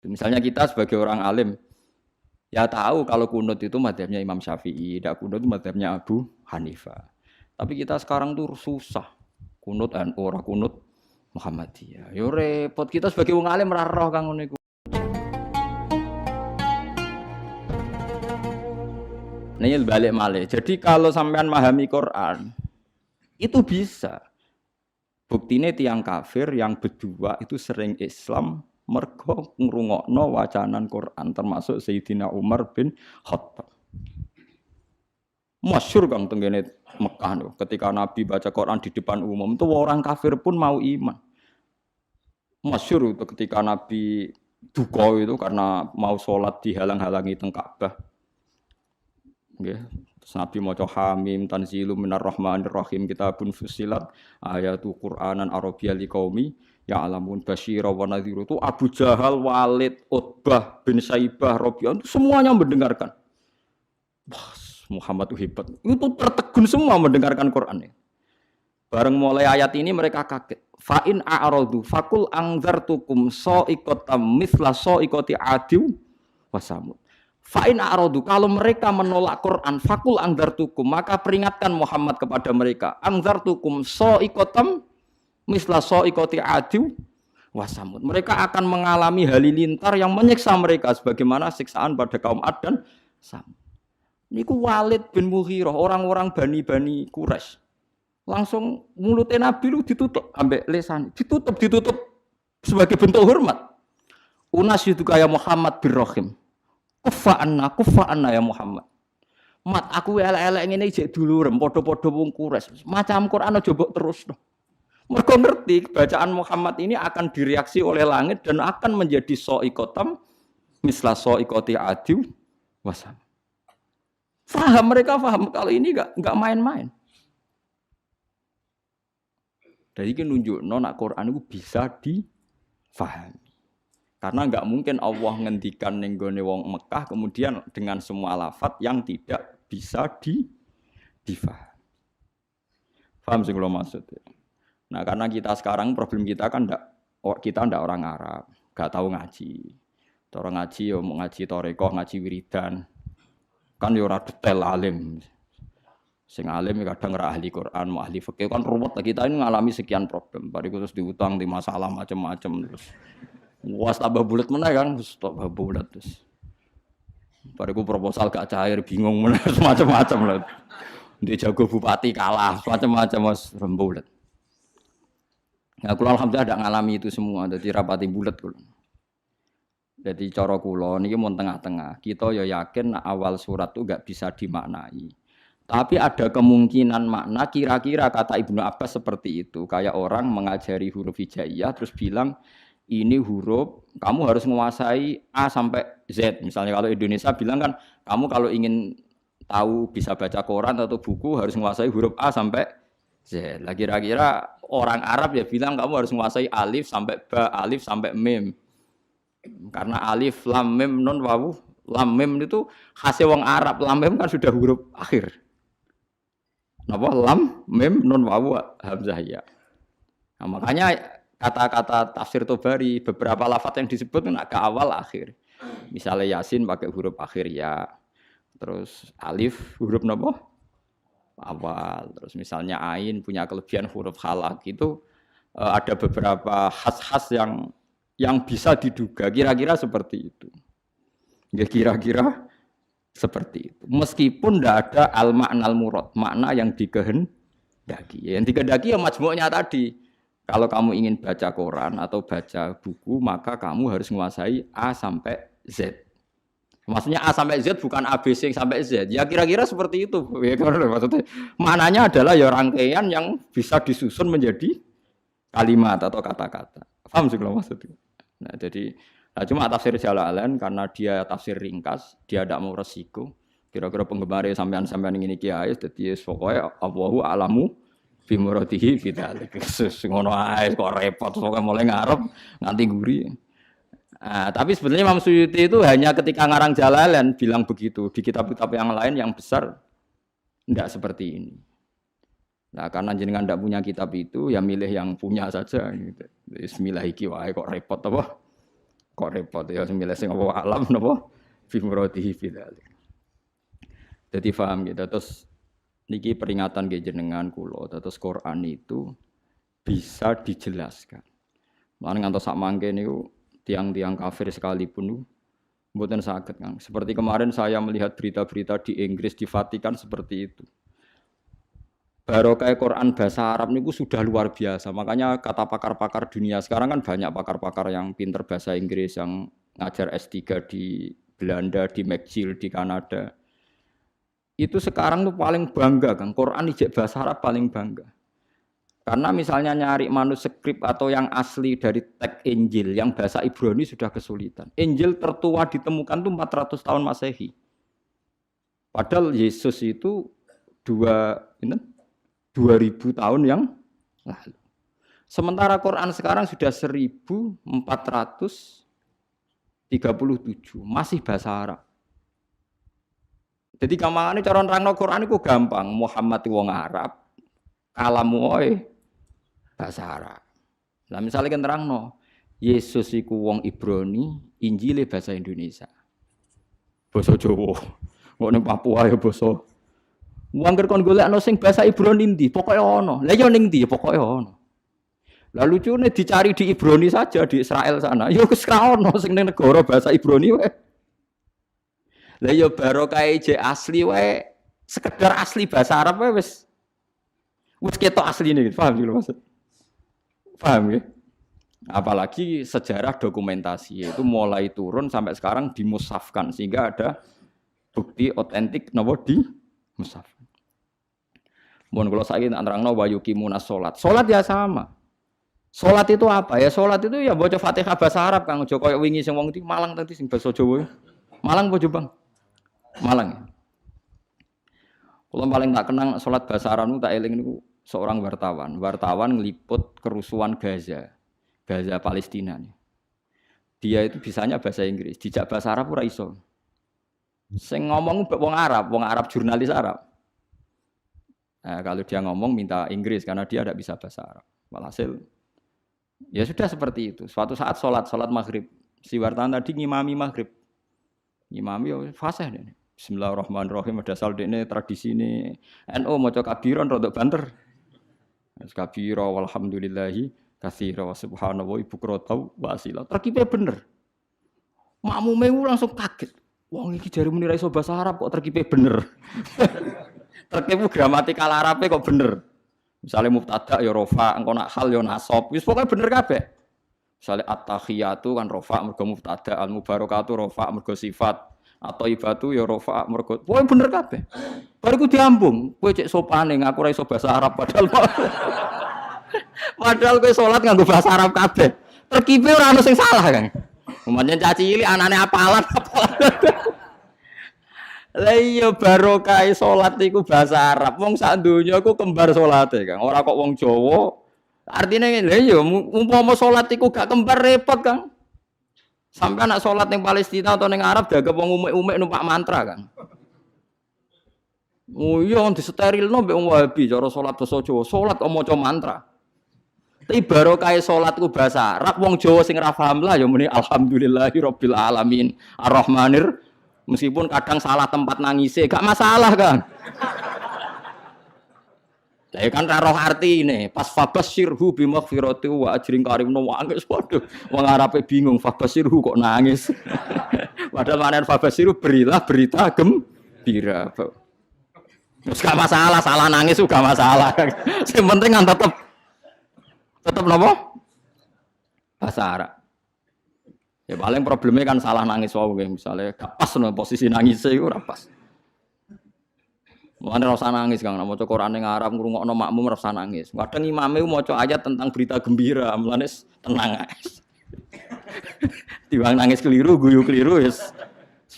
Misalnya kita sebagai orang alim, ya tahu kalau kunut itu madzhabnya Imam Syafi'i, tidak kunut itu madzhabnya Abu Hanifah. Tapi kita sekarang tuh susah. Kunut ora kunut Muhammadiyah. Yo repot kita sebagai wong alim ora roh kang ngono iku. Nih balik malih. Jadi kalau sampean memahami Quran, itu bisa. Buktine tiang kafir yang berdua itu sering Islam mergo ngrungokno wacanan Quran termasuk Sayyidina Umar bin Khattab. Masyhur kang tenggene Mekah loh, ketika Nabi baca Quran di depan umum itu orang kafir pun mau iman. Masyhur itu ketika Nabi duka itu karena mau sholat dihalang-halangi teng Ka'bah. Nggih. Terus Nabi maca Hamim tanzilu minar rahmanir rahim kitabun fusilat ayatu Qur'anan Arabiyya liqaumi ya'lamun basyira wa nadhiru itu Abu Jahal, Walid, Utbah bin Saibah, Rabi'ah semuanya mendengarkan. Wah, Muhammad itu hebat. Itu tertegun semua mendengarkan Quran. Bareng mulai ayat ini mereka kaget. Fa in a'radu fakul anzartukum sa'iqatam mithla sa'iqati adiw wa samud. Fa'in a'radu, kalau mereka menolak Quran, fakul angzartukum, maka peringatkan Muhammad kepada mereka. Angzartukum so'ikotam misla so'ikoti adiw wasamud. Mereka akan mengalami halilintar yang menyiksa mereka sebagaimana siksaan pada kaum Ad dan Samud. Niku Walid bin Mughirah, orang-orang Bani Quraisy. Langsung mulutnya Nabi lu ditutup ambek lesan, ditutup sebagai bentuk hormat. Unas itu kayak Muhammad bin Rahim. Kufa anna ya Muhammad. Mat aku elek-elek ngene jek dulurem padha-padha wong Quraisy. Macam Quran aja mbok terus. Mergo ngerti bacaan Muhammad ini akan direaksi oleh langit dan akan menjadi soikotam misla soikoti adiw wasam. Mereka paham kalau ini enggak main-main. Dari ini nunjukno nek Quran itu bisa difahami. Karena enggak mungkin Allah ngendikan ning gone wong Mekah kemudian dengan semua lafaz yang tidak bisa difahami. Paham sing kula maksud. Nah, karena kita sekarang problem kita kan kita ndak orang Arab, enggak tahu ngaji. Cara ngaji ya mau ngaji thariqah, ngaji wiridan. Kan ya ora detail alim. Sing alim kadang ora ahli Quran, mau ahli fikih kan ruwet. Kita ini ngalami sekian problem. Bariku terus diutang di masalah macam-macam terus. Was tambah bulat mana kan, tambah bulat terus. Bariku proposal gak cair, bingung mana macam-macam lah. Dia jago bupati kalah, macam-macam mas rembulat. Nah, aku alhamdulillah tidak ngalami itu semua, jadi rapati bulat kulo. Jadi cara kulo niki mau tengah-tengah. Kita ya yakin awal surat itu gak bisa dimaknai. Tapi ada kemungkinan makna kira-kira kata Ibnu Abbas seperti itu. Kayak orang mengajari huruf hijaiyah terus bilang ini huruf, kamu harus menguasai A sampai Z. Misalnya kalau Indonesia bilang kan, kamu kalau ingin tahu bisa baca koran atau buku harus menguasai huruf A sampai Z. Lah kira-kira orang Arab ya bilang kamu harus menguasai alif sampai ba, alif sampai mim. Karena alif, lam, mim, nun, wawu, lam, mim itu khasnya wong Arab. Lam, mim kan sudah huruf akhir. Napa lam, mim, nun, wawu, hamzah ya. Nah, makanya kata-kata tafsir Tobari beberapa lafaz yang disebut ke awal akhir. Misalnya Yasin pakai huruf akhir ya. Terus alif huruf napa? Awal. Terus misalnya ain punya kelebihan huruf halak itu ada beberapa khas-khas yang bisa diduga kira-kira seperti itu. Ya kira-kira seperti itu. Meskipun tidak ada al-ma'nal murad, makna yang dikehendaki. Yang dikehendaki ya majmu'nya tadi. Kalau kamu ingin baca koran atau baca buku, maka kamu harus menguasai A sampai Z. Maksudnya A sampai Z bukan ABC sampai Z. Ya kira-kira seperti itu. Ya, maksudnya maknanya adalah ya rangkaian yang bisa disusun menjadi kalimat atau kata-kata. Paham sih kalau maksudnya? Nah, jadi cuma tafsir Jalalain karena dia tafsir ringkas, dia tidak mau resiko. Kira-kira penggemar sampean-sampean ini kiai, jadi pokoknya Allahu a'lamu bimuradihi bidzalik. Ngono ae kok repot pokoke mulai ngarep nganti guri. Nah, tapi sebenarnya Imam Suyuti itu hanya ketika ngarang Jalalain bilang begitu. Di kitab-kitab yang lain yang besar enggak seperti ini. Nah, karena jenengan enggak punya kitab itu ya milih yang punya saja gitu. Bismillah iki wae kok repot apa? kok repot ya milih sing apa alam napa fi muradihi fi dzalik. Dadi paham gitu. Terus niki peringatan nggih jenengan kula terus Quran itu bisa dijelaskan. Lan ngantos sak mangke niku tiang-tiang kafir sekalipun mboten saged Kang. Seperti kemarin saya melihat berita-berita di Inggris di Vatikan seperti itu. Barokah Quran bahasa Arab niku sudah luar biasa. Makanya kata pakar-pakar dunia sekarang kan banyak pakar-pakar yang pinter bahasa Inggris yang ngajar S3 di Belanda, di McGill, di Kanada. Itu sekarang tuh paling bangga kan. Quran ijek bahasa Arab paling bangga. Karena misalnya nyari manuskrip atau yang asli dari teks Injil yang bahasa Ibrani sudah kesulitan. Injil tertua ditemukan tuh 400 tahun Masehi. Padahal Yesus itu 2000 tahun yang lalu. Sementara Quran sekarang sudah 1437, masih bahasa Arab. Jadi gampangane cara nerangno Quran itu gampang. Muhammad wong Arab, kalamu bahasa Arab. Lah misalnya kan nerangno, Yesus iku wong Ibrani, Injile bahasa Indonesia. Basa Jawa. Kok ning Papua ya basa. Wong kon golekno sing bahasa Ibrani ndi, pokoke ono. Lah yo ning ndi pokoke ono. Lah lucune dicari di Ibrani saja di Israel sana. Yo wis ra ono sing ning negara bahasa Ibrani wae. Lah yo barokah je asli wae, sekedar asli bahasa Arab wae wis ketok asline, paham lho maksud. Paham ya? Apalagi sejarah dokumentasi itu mulai turun sampai sekarang dimusafkan sehingga ada bukti otentik napa di musaf. Mun kula saiki tak nerangno wa yuqimuna shalat. Salat ya sama. Salat itu apa? Ya salat itu ya baca Fatihah bahasa Arab Kang aja koyo wingi sing wong iki Malang tadi sing basa Jawa. Malang apa Jombang? Malang. Kula paling tak kenang salat bahasa Arab niku tak eling niku seorang wartawan. Wartawan ngeliput kerusuhan Gaza Palestina nih. Dia itu bisanya bahasa Inggris, dijak bahasa Arab ora iso. Sing ngomong wong Arab jurnalis Arab. Nah, kalau dia ngomong minta Inggris karena dia tidak bisa bahasa Arab. Walhasil ya sudah seperti itu. Suatu saat sholat maghrib, si wartawan tadi ngimami maghrib, ngimami ya fasih deh. Bismillahirrahmanirrahim. Ada saldo ini tradisi ini. NU maca kabiron rodok banter. Kabiro walhamdulillahi katsira wa subhanallah bukratan wa asila. Terkipe bener. Makmume langsung kaget. Wong iki jare muni ra iso bahasa Arab kok terkipe bener. Terkipe gramatikal Arabe kok bener. Misale mubtada ya rafa, engko nak hal ya nasab. Wis pokoke bener kabeh. Misale at-tahiyatu kan rafa mergo mubtada, al-mubarakatu rafa mergo sifat, atau ibatu ya rafa mergo. Pokoke bener kabeh. Bariku diambung, kowe cek sopane ngaku ra iso bahasa Arab padahal kowe salat nganggo bahasa Arab kabeh. Terkipe ora ono sing salah, Kang. Umpamane caci cilik anane apalan. Lah iya barokah salat iku bahasa Arab. Wong sak donya iku kembar salate, Kang. Ora kok wong Jawa. Artine lha iya umpama salat iku gak kembar repot, Kang. Sampai anak salat ning Palestina atau ning Arab dianggap wong umek-umek numpak mantra, Kang. Oh iya disterilno mbek wong Wahabi cara salat basa Jawa. Salat kok maca mantra. Tapi barokah salat ku bahasa Arab wong Jawa sing ra paham lah ya muni alhamdulillahirabbil alamin arrahmanir. Meskipun kadang salah tempat nangisnya, gak masalah kan. Saya kan roh arti ini, pas fabasyirhu bimaghfirati wa ajrin karim nangis, waduh, wong Arabe bingung fabasyirhu kok nangis. Padahal maknane fabasyirhu berilah berita gembira. Terus gak masalah, salah nangis juga masalah. Yang penting kan tetap napa? Bahasa Arab. Ya paling problemnya kan salah nangis wae misalnya gak pas no posisi nangis iku ora pas. Mulane ora usah nangis Kang, nek maca Quran ning Arab ngrungokno makmum ora usah nangis. Kadang imame maca ayat tentang berita gembira, mulane tenang ae. Timbang nangis keliru, guyu keliru wis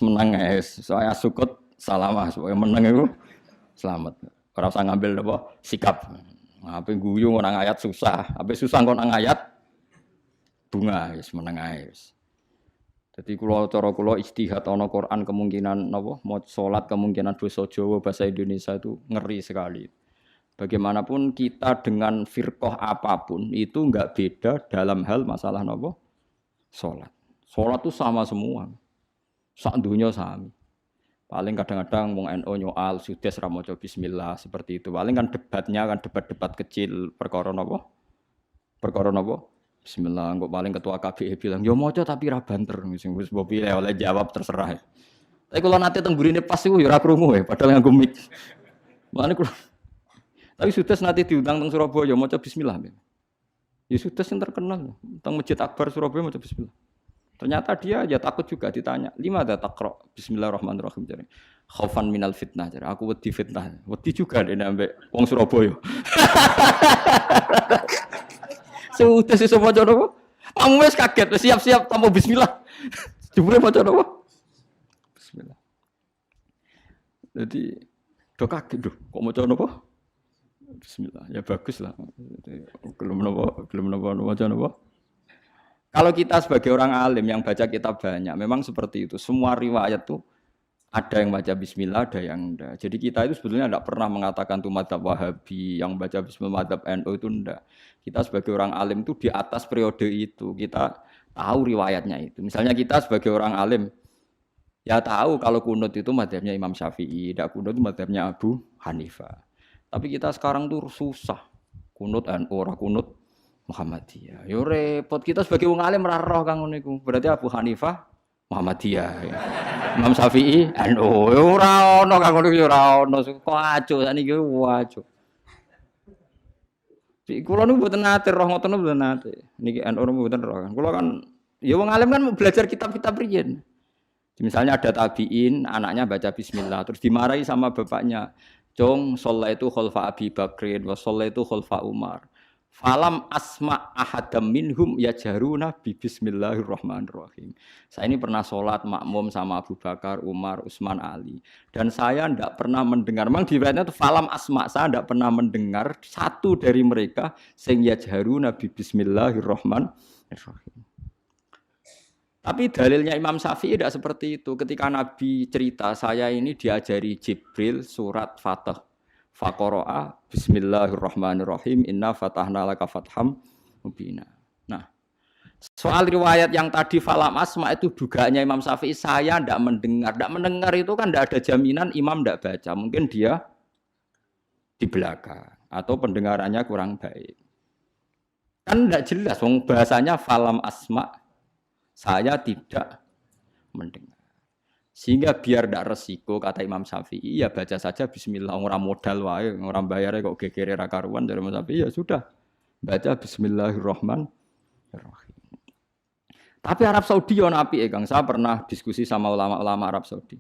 menang ae. Saya sukut salamah supaya menang iku selamat. Ora usah ngambil apa sikap. Ape guyu nang ayat susah, ape susah kok nang ayat bunga wis menang ae wis. Jadi cara kula ijtihad ana Quran kemungkinan napa mau salat kemungkinan basa Jawa bahasa Indonesia itu ngeri sekali. Bagaimanapun kita dengan firqah apapun itu enggak beda dalam hal masalah napa salat. Sholat tuh sama semua. Sak dunya sami. Paling kadang-kadang wong NU nyoal sudes ra maca bismillah seperti itu. Paling kan debatnya kan debat-debat kecil perkara napa? Perkara napa? Bismillah. Kok paling ketua KBI bilang, "Yo maca tapi ra banter." Sing wis mbok pilih oleh jawab terserah. Tapi kalau nanti teng burine pas iku ya ora krungu padahal nganggo mic. Mulane kula tapi sudes nanti diundang teng Surabaya maca bismillah. Ya sudes yang terkenal teng Masjid Akbar Surabaya maca bismillah. Ternyata dia ya takut juga ditanya, "Lima ada takro bismillahirrahmanirrahim." Jadi, "Khaufan minal fitnah." Jadi, aku wedi fitnah. Wedi juga deh ambek wong Surabaya. Sudah sesuk maca napa? Kamu wis kaget, siap-siap tanpa bismillah. Jebule maca napa? Bismillah. Jadi do kaget lho, kok maca napa? Bismillah. Ya bagus lah. Belum napa maca napa? Kalau kita sebagai orang alim yang baca kitab banyak, memang seperti itu. Semua riwayat tuh ada yang baca bismillah, ada yang enggak. Jadi kita itu sebetulnya enggak pernah mengatakan tuh madzhab Wahabi, yang baca bismillah madzhab NU itu enggak. Kita sebagai orang alim tuh di atas periode itu, kita tahu riwayatnya itu. Misalnya kita sebagai orang alim, ya tahu kalau kunut itu madzhabnya Imam Syafi'i, tidak kunut itu madzhabnya Abu Hanifah. Tapi kita sekarang tuh susah. Kunut NU, ora kunut Muhammadiyah. Yo repot kita sebagai wong alim ora roh kang ngono iku. Berarti Abu Hanifah Muhammadiyah. Imam Syafi'i NU. Yo ora ono kang ngono yo ora ono. Kok aco sakniki waco. Kula niku mboten nate roh ngoten mboten nate. Niki NU mboten roh kan. Kula kan ya wong alim kan belajar kitab-kitab riyen. Misalnya ada tabi'in, anaknya baca bismillah terus dimarahi sama bapaknya. Jong shallaitu khalfa Abi Bakrin wa shallaitu khalfa Umar. Falam asma ahadam minhum yajharuna bi bismillahirrahmanirrahim. Saya ini pernah sholat makmum sama Abu Bakar, Umar, Utsman, Ali. Dan saya tidak pernah mendengar, memang di riwayatnya itu falam asma, saya tidak pernah mendengar satu dari mereka sing yajharuna bi bismillahirrahmanirrahim. Tapi dalilnya Imam Syafi'i tidak seperti itu. Ketika Nabi cerita, saya ini diajari Jibril surat Fatah. Faqara'a bismillahirrahmanirrahim inna fatahna laka fatham mubina. Nah, soal riwayat yang tadi falam asma itu dugaannya Imam Syafi'i saya tidak mendengar. Tidak mendengar itu kan tidak ada jaminan imam tidak baca. Mungkin dia di belakang atau pendengarannya kurang baik. Kan tidak jelas wong bahasanya falam asma saya tidak mendengar. Sehingga biar tidak resiko kata Imam Syafi'i ya baca saja bismillah orang modal wae orang bayarnya kok gegere ra karuan dari Imam Syafi'i ya sudah baca bismillahirrahmanirrahim. Tapi Arab Saudi ono apike Kang, saya pernah diskusi sama ulama-ulama Arab Saudi.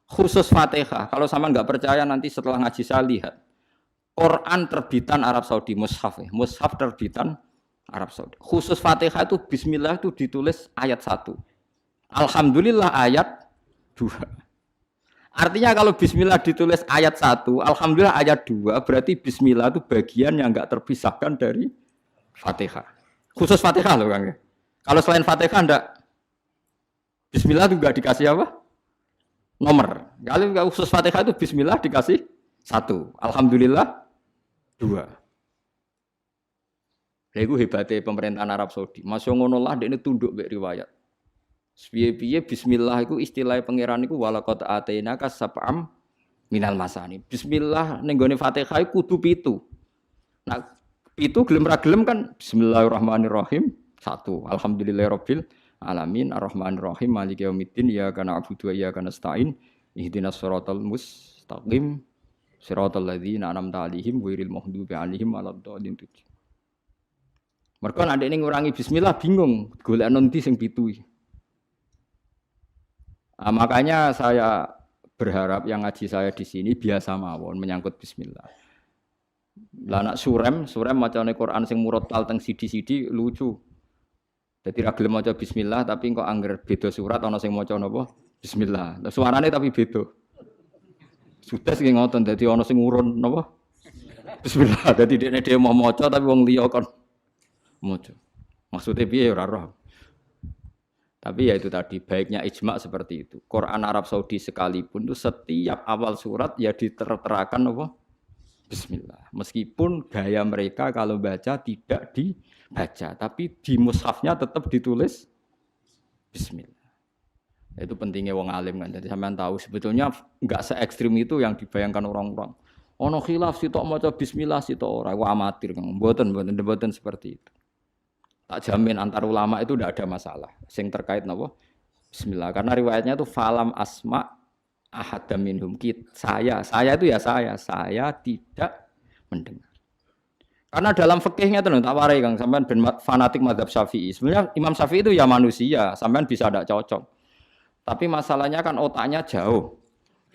Khusus Fatihah, kalau sama enggak percaya nanti setelah ngaji saya lihat Quran terbitan Arab Saudi mushaf terbitan Arab Saudi. Khusus Fatihah itu bismillah itu ditulis ayat 1. Alhamdulillah ayat 2. Artinya kalau bismillah ditulis ayat 1, alhamdulillah ayat 2, berarti bismillah itu bagian yang enggak terpisahkan dari Fatihah. Khusus Fatihah loh Kang. Kalau selain Fatihah enggak bismillah itu enggak dikasih apa? Nomor. Kalau khusus Fatihah itu bismillah dikasih 1, alhamdulillah 2. Lha iku hebate pemerintahan Arab Saudi. Masya ngono lah dekne tunduk mek riwayat. Piye-piye bismillah iku istilah pangeran iku walaqad atainaka sab'am minal masani. Bismillah ning gone Fatihah iku kudu 7. Nah, 7 gelem ra gelem kan bismillahirrahmanirrahim 1. Alhamdulillahirabbil alamin arrahmanirrahim maliki yaumiddin iyyaka na'budu wa iyyaka nasta'in ihdinas siratal mustaqim siratal ladzina an'amta 'alaihim ghairil maghdubi 'alaihim waladdallin. Mergo nek ning ngurangi bismillah bingung golek nanti sing 7. Nah, makanya saya berharap yang ngaji saya di sini biasa mawon menyangkut bismillah. Lah nak surem macane Quran sing murattal teng sidi-sidi lucu. Dadi ra gelem maca bismillah tapi kok angger beda surat ana sing maca napa? Bismillah. Lah suarane tapi beda. Sudah sing ngoten dadi ana sing urun napa? Bismillah. Dadi dekne dhewe mau maca tapi wong liya kon maca. Maksudnya piye ora roh. Tapi ya itu tadi baiknya ijma seperti itu. Quran Arab Saudi sekalipun itu setiap awal surat ya diterterakan apa? Bismillah. Meskipun gaya mereka kalau baca tidak dibaca, tapi di mushafnya tetap ditulis bismillah. Itu pentingnya wong alim kan. Jadi sampean tahu sebetulnya enggak se-ekstrim itu yang dibayangkan orang-orang. Ono khilaf sitok maca bismillah sitok ora. Wah amatir kan. Mboten seperti itu. Tak jamin antar ulama itu tidak ada masalah. Sing terkait napa? Bismillah. Karena riwayatnya itu falam asma ahadam minhum. Saya itu ya saya tidak mendengar. Karena dalam fikihnya itu tak warai Kang, sampean ben fanatik mazhab Syafi'i. Sebenarnya Imam Syafi'i itu ya manusia, sampean bisa tidak cocok. Tapi masalahnya kan otaknya jauh.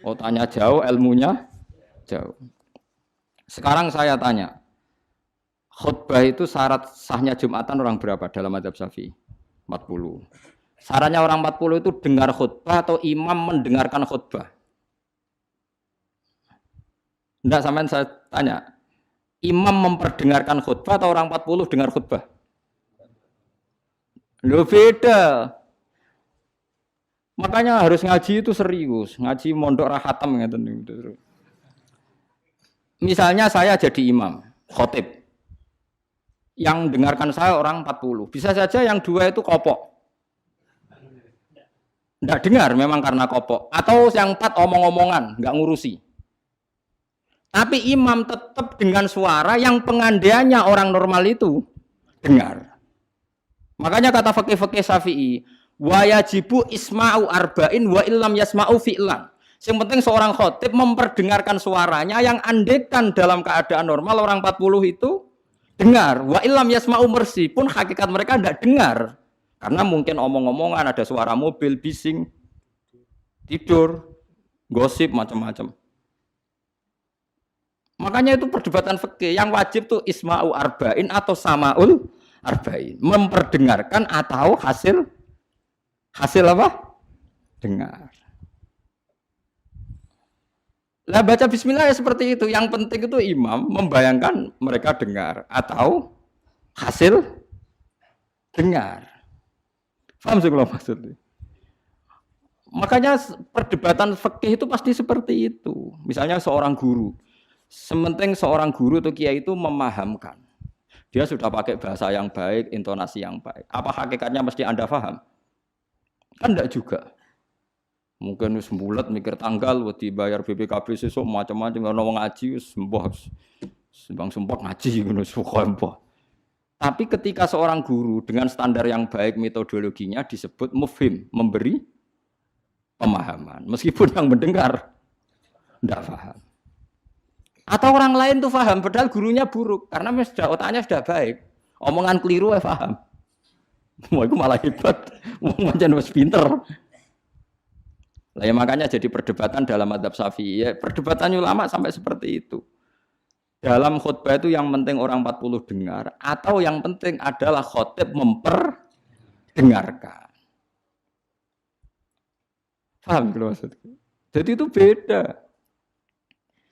Otaknya jauh, ilmunya jauh. Sekarang saya tanya, khutbah itu syarat sahnya Jumatan orang berapa dalam mazhab Syafi'i? 40. Syaratnya orang 40 itu dengar khutbah atau imam mendengarkan khutbah? Enggak, sampean saya tanya. Imam memperdengarkan khutbah atau orang 40 dengar khutbah? Loh beda. Makanya harus ngaji itu serius. Ngaji mondok rahatam gitu. Misalnya saya jadi imam, khotib. Yang dengarkan saya orang 40. Bisa saja yang dua itu kopok. Tidak dengar memang karena kopok. Atau yang 4 omong-omongan, nggak ngurusi. Tapi imam tetap dengan suara yang pengandaiannya orang normal itu dengar. Makanya kata fikih-fikih Syafi'i, wa yajibu isma'u arba'in wa illam yasma'u fi'lan. Yang penting seorang khotib memperdengarkan suaranya yang andekan dalam keadaan normal orang 40 itu dengar. Wa illam yasma'u mersi pun hakikat mereka tidak dengar. Karena mungkin omong-omongan, ada suara mobil, bising, tidur, gosip, macam-macam. Makanya itu perdebatan fikih. Yang wajib tuh isma'u arba'in atau sama'ul arba'in. Memperdengarkan atau hasil apa? Dengar. Lah baca bismillah ya seperti itu. Yang penting itu imam membayangkan mereka dengar atau hasil dengar. Paham sih kalau maksudnya? Makanya perdebatan fikih itu pasti seperti itu. Misalnya seorang guru. Sementing seorang guru atau kiai itu memahamkan. Dia sudah pakai bahasa yang baik, intonasi yang baik. Apa hakikatnya mesti Anda paham? Kan enggak juga. Mungkin wis mbulet mikir tanggal, wedi bayar BPKB sesuk macam-macam ono ngaji wis mbah. Sembang sumpah ngaji ngono sumpah. Tapi ketika seorang guru dengan standar yang baik metodologinya disebut mufhim, memberi pemahaman. Meskipun yang mendengar tidak paham. Atau orang lain tuh paham, padahal gurunya buruk. Karena otaknya sudah baik. Omongan keliru paham. Wah itu malah hebat. Macam wis pinter. Lah ya makanya jadi perdebatan dalam mazhab Syafi'i. Ya, perdebatan ulama sampai seperti itu. Dalam khutbah itu yang penting orang 40 dengar atau yang penting adalah khotib memperdengarkan. Paham kalau maksudnya? Jadi itu beda.